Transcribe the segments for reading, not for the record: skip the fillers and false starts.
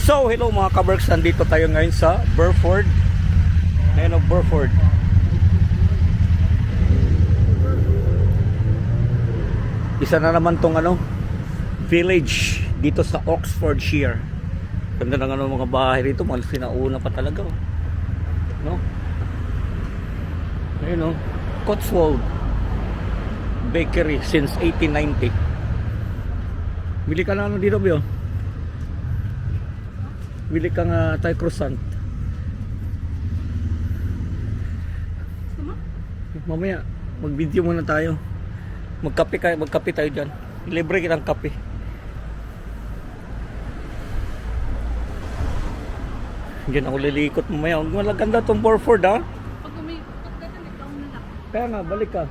So, hello mga kaberks, nandito tayo ngayon sa Burford. Ayan o, Burford. Isa na naman tong village dito sa Oxfordshire. Ganda ng mga bahay rito, mga sinauna pa talaga. No? Ayun o, Cotswold Bakery since 1890. Bili ka na dito, Bio. Bili ka nga Thai croissant. Mamaya mag-video muna tayo. Magkape tayo dyan. Libre kitang kape. Diyan ako lilikot mamaya. Malaganda tong Burford, ha? Pag pagkatan, ikaw na lang. Kaya nga, balik ka.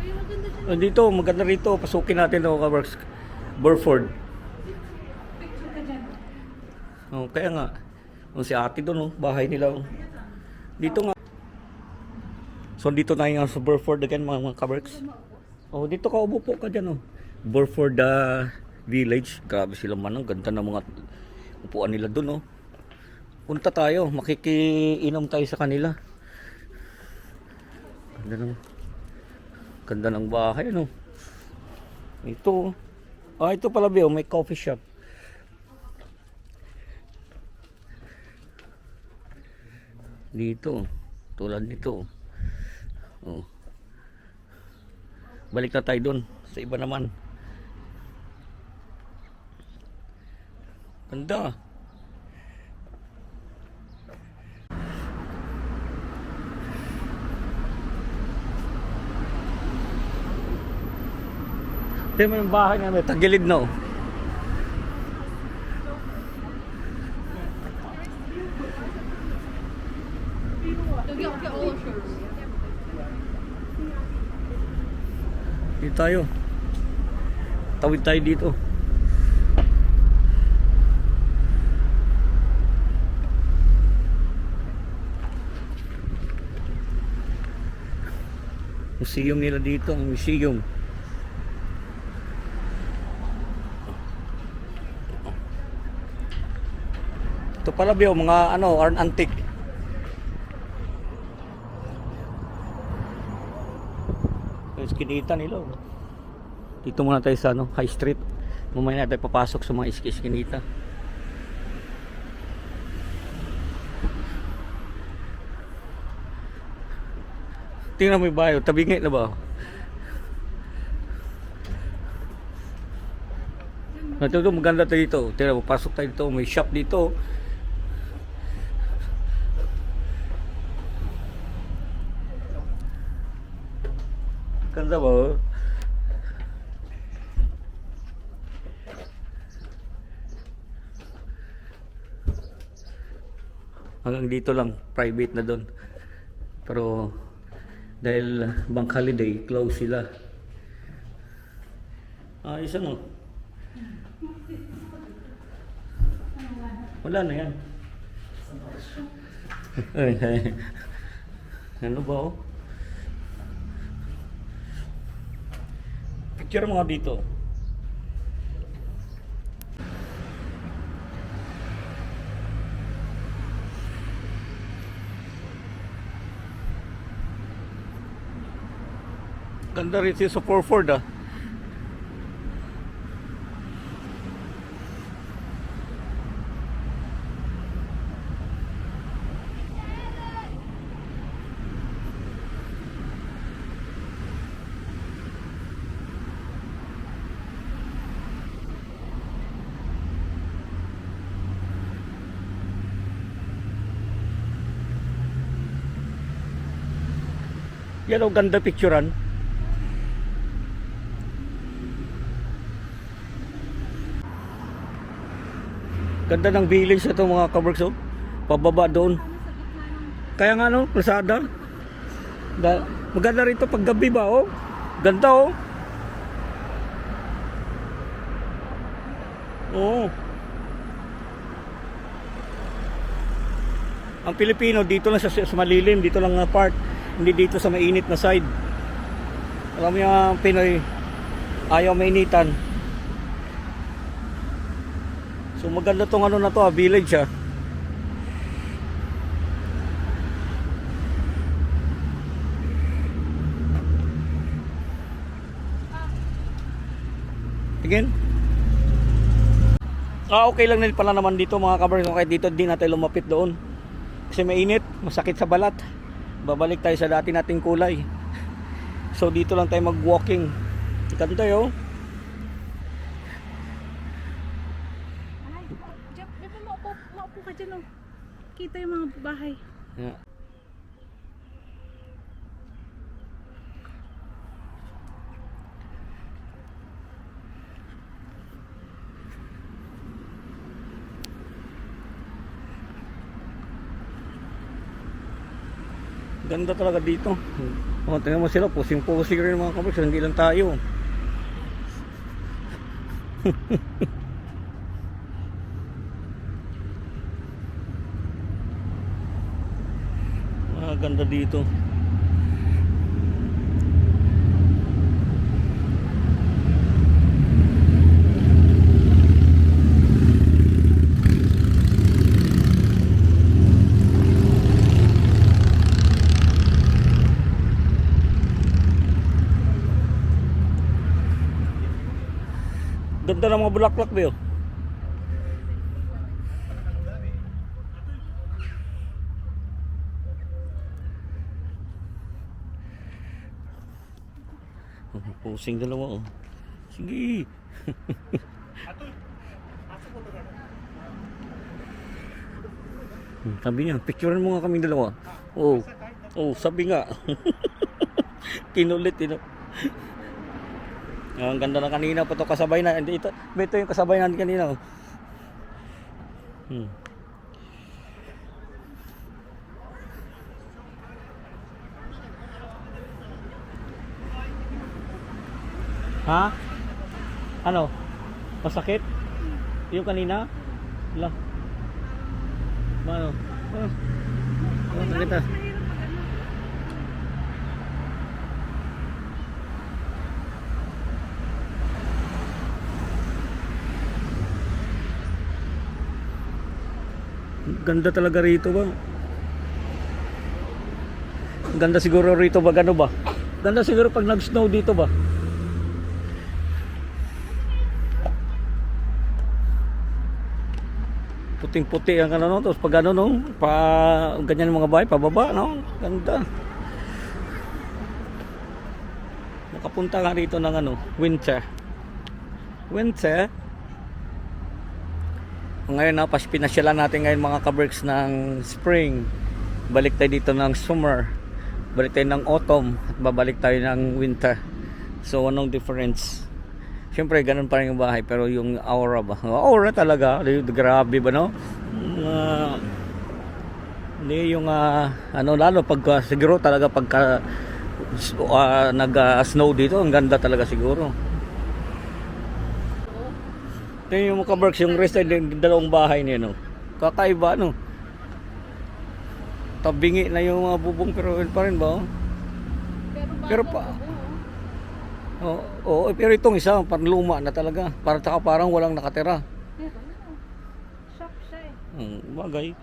Ay, maganda dyan. Dito, maganda rito. Pasukin natin ito, kaworks. Burford. Picture ka dyan. Oh, kaya nga. Si ate doon, bahay nila. Dito nga. So, dito tayo nga sa Burford again, mga kaworks. Oh, dito ka, upo ka dyan, Burford Village. Grabe sila man, ang ganda ng mga upuan nila doon, Punta tayo, makikiinom tayo sa kanila. Ganda ng bahay, Ito, ito pala, Bio, may coffee shop. Dito, tulad nito. Oh. Balik na tayo doon sa iba naman. Ganda. Ito yung bahay namin, tagilid na. Get all of yours. Dito tayo. Tawid tayo dito. Museum nila dito, ang museum. Ito pala, Bio, mga antique. Yung kinita nila. Dito muna tayo sa High Street. Mamaya na tayo papasok sa mga iskinita. Tingnan mo yung bayo, tabingit na ba? Ito maganda tayo dito. Tingnan mo, pasok tayo dito. May shop dito. Ganda ba? Hanggang dito lang, private na doon. Pero dahil bank holiday, close sila. Ayos wala na yan. Ano ba Picture mo nga dito. Ganda rin siya sa Burford, Yan ganda picturean. Ganda ng village ito, mga kaworks, pababa doon. Kaya nga Lazada. Maganda rito pag gabi ba, Ganda, Ang Pilipino dito lang sa malilim, dito lang part. Hindi dito sa mainit na side. Alam mo yung Pinoy, ayaw mainitan. So maganda tong ano na to, village ah. Again? Okay lang din pala naman dito mga kabars. Kahit dito din natin lumapit doon. Kasi mainit, masakit sa balat. Babalik tayo sa dati nating kulay. So dito lang tayo mag-walking. Ganda yun. Ay, Jeff, bebe, maupo ka dyan, oh. Kita yung mga bahay. Yeah. Ganda talaga dito. O, tingnan mo sila, pusing-pusing rin mga kabars, hindi lang tayo. Ganda dito. Ganda ng mga bulaklak ba yun? Pusing dalawa oh. Sige. Sabi niya, picturean mo nga kaming dalawa. Oh. Oh, sabi nga. Kinulit ito. Ang ganda na kanina pa to, kasabay na. Ito yung kasabay natin kanina oh. Ha? Ano? Masakit? Yung kanina? Wala. Ano? Sakit ah. Ganda talaga rito ba? Ganda siguro rito ba? Gano ba? Ganda siguro pag nag-snow dito ba? Puting-puti ang ano no, tapos pag ano no, pa ganyan mga bahay pababa no, ganda. Nakapunta nga rito ng ano, winter. Ngayon na pinasyalan natin ngayon mga kaberks ng spring. Balik tayo dito ng summer. Balik tayo ng autumn at babalik tayo ng winter. So anong difference? Siyempre ganun pa rin yung bahay pero yung aura ba? Aura talaga, grabe ba no? Hindi yung ano lalo pag siguro talaga pagka nag-snow dito, ang ganda talaga siguro. Ito yung mga kaberks, yung rest ay dalawang bahay niya no. Kakaiba no. Tabingi na yung mga bubong pero pa rin ba? Oh? Pero pa Oo, pero itong isa parang luma na talaga. Parang walang nakatira. Shop siya eh. Bagay.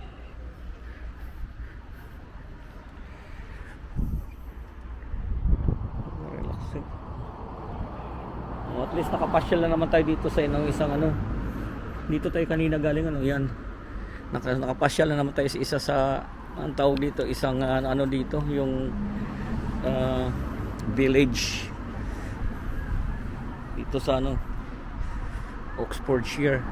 Relaxing. At least nakapasyal na naman tayo dito sa isang ano. Dito tayo kanina galing ano, yan. Nakapasyal na naman tayo sa isa sa ang tawag dito, isang ano dito, yung village dito sa ano Oxfordshire.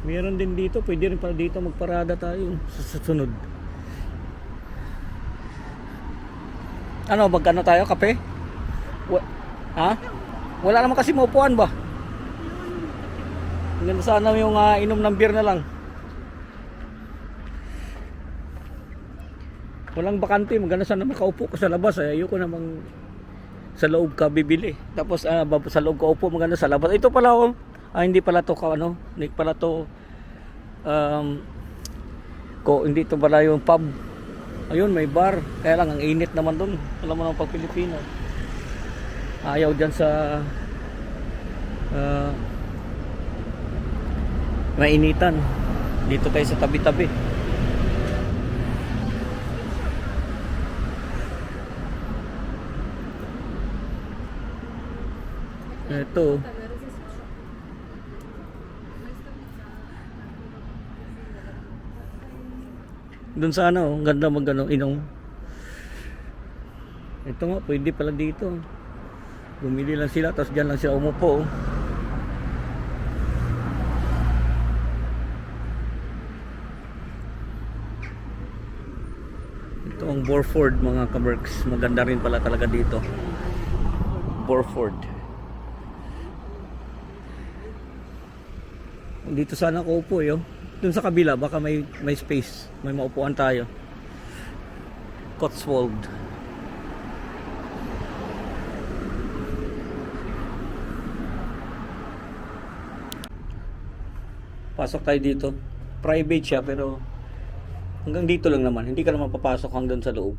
Meron din dito, pwede rin pala dito magparada tayo sa susunod. Ano, magkano tayo? Kape? Ha? Wala naman kasi maupuan ba? Ganda sana yung inom ng beer na lang. Walang bakante, maganda sana makaupo ka sa labas. Ayoko namang sa loob ka bibili. Tapos sa loob ka upo, maganda sa labas. Ito pala oh. Hindi pala to hindi pala to hindi to pala yung pub. Ayun, may bar. Kaya lang ang init naman doon. Alam mo naman pag Pilipino. Ayaw diyan sa mainitan. Dito tayo sa tabi-tabi. Ito. Doon sa ang ganda inom. Ito nga, pwede pala dito. Bumili lang sila, tapos dyan lang sila umupo. Ito ang Burford mga kaberks. Maganda rin pala talaga dito. Burford. Dito sana ako upo yo. Dun sa kabila baka may space, may maupuan tayo. Cotswold. Pasok tayo dito. Private siya pero hanggang dito lang naman. Hindi ka naman papasok hanggang sa loob.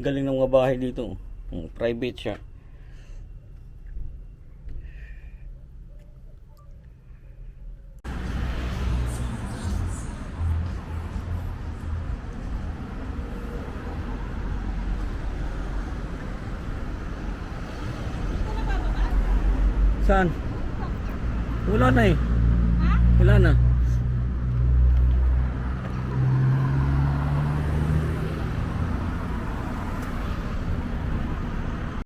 Galing ng mga bahay dito. Private siya. Saan? Wala na eh. Ha? Wala na.